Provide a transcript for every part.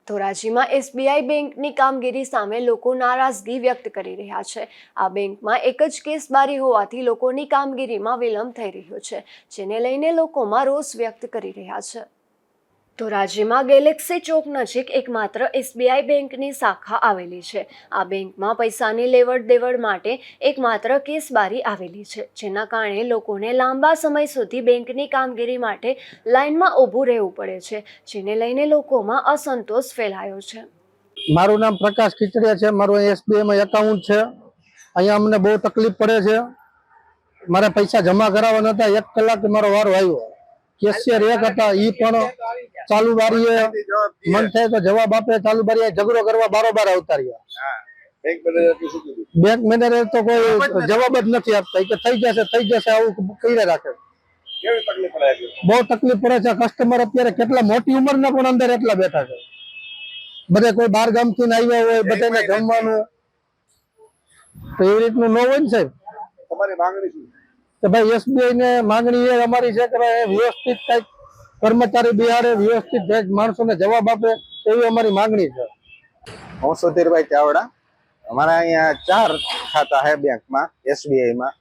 ધોરાજીમાં SBI બેંકની કામગીરી સામે લોકો નારાજગી વ્યક્ત કરી રહ્યા છે। આ બેંકમાં એક જ કેસ બારી હોવાથી લોકોની કામગીરીમાં વિલંબ થઈ રહ્યો છે, જેને લઈને લોકોમાં રોષ વ્યક્ત કરી રહ્યા છે। ધોરાજીમાં ગેલેક્સી ચોક નજીક એકમાત્ર એસબીઆઈ બેંકની શાખા આવેલી છે। આ બેંકમાં પૈસાની લેવડ દેવડ માટે એકમાત્ર કેસ બારી આવેલી છે, જેના કારણે લોકોને લાંબા સમય સુધી બેંકની કામગીરી માટે લાઇનમાં ઊભું રહેવું પડે છે, જેને લઈને લોકોમાં અસંતોષ ફેલાયો છે। મારું નામ પ્રકાશ ખીચડિયા છે। મારું એસબીઆઈમાં એકાઉન્ટ છે। અહીંયા અમને બહુ તકલીફ પડે છે। મારે પૈસા જમા કરાવવાના હતા, 1 કલાક મારો વારો આવ્યો। કેશિયર એક હતા, ઈ પણ ચાલુ બારીએ મન થાય તો જવાબ આપે, ચાલુ બારીએ ઝઘડો કરવા બારોબાર આવતા રહ્યા। બેંક મેનેજર તો કોઈ જવાબ જ નથી આપતા, કે થઈ જશે આવું કહી રાખે। બહુ તકલીફ પડે છે। કસ્ટમર અત્યારે કેટલા મોટી ઉંમરના પણ અંદર એટલા બેઠા છે। બધે કોઈ બાર ગામથી આવ્યા હોય, બધાને જમવાનું તો એવી રીતનું ન હોય ને સાહેબ। તમારી માંગણી શું કે ભાઈ એસબીઆઈ ને માંગણી એ અમારી છે કે વ્યવસ્થિત કઈક કર્મચારી બિહારે, વ્યવસ્થિત માણસોને જવાબ આપે, એવી અમારી માંગણી છે। હું સુધીરભાઈ ચાવડા। અમારા અહીંયા 4 ખાતા છે બેંકમાં, એસબીઆઈમાં।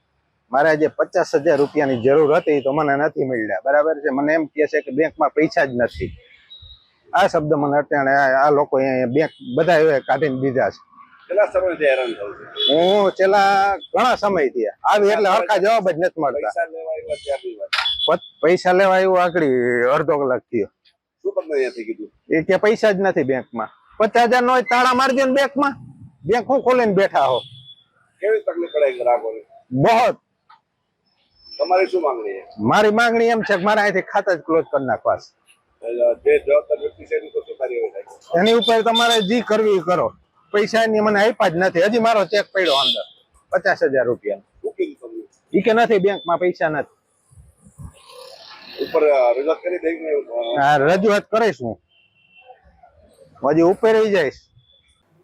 મારે જે 50,000 રૂપિયાની જરૂર હતી તો મને નથી મળ્યા, બરાબર છે। મને એમ કહે છે કે બેંકમાં પૈસા જ નથી। આ શબ્દ મને અત્યારે આ લોકો બેંક બધા કાઢીને દીધા છે। કેટલા સમયથી હેરાન થયું છે? હું છેલ્લા ઘણા સમયથી આવી એટલે હરખા જવાબ જ નથી મળતા। પૈસા લેવા આવ્યું આગળ અડધો કલાક થયો। શું તમને અહીંયાથી કીધું? એ કે પૈસા જ નથી બેંકમાં। 50,000 નો તાળા મારી દો ને બેંકમાં, બેંક હું ખોલીને બેઠા હો। કેવી તકલીફ પડે ગ્રાહકોને? બહુ। તમારી શું માંગણી છે? મારી માંગણી એમ છે કે મારા અહીંથી ખાતા જ ક્લોઝ કરી નાખવા। જે જવાબદાર વ્યક્તિ છે એની તો શું કાર્યવાહી થાય? એની ઉપર તમારે જે કરવી કરો। પૈસા એની મને આપ્યા જ નથી। હજી મારો ચેક પડ્યો અંદર 50,000 રૂપિયા। શું કીધું તમને? ઈ કે નથી, બેંકમાં પૈસા નથી। ઉપર રજૂઆત કરી દઈ? હા, રજૂઆત કરીશું, હજી ઉપર જઈશ।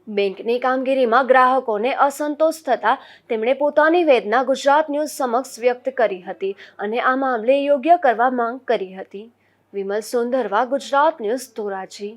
બેંકની કામગીરીમાં ગ્રાહકોને અસંતોષ થતા તેમણે પોતાની વેદના ગુજરાત ન્યૂઝ સમક્ષ વ્યક્ત કરી હતી અને આ મામલે યોગ્ય કરવા માંગ કરી હતી। વિમલ સોંદરવા, ગુજરાત ન્યૂઝ, ધોરાજી।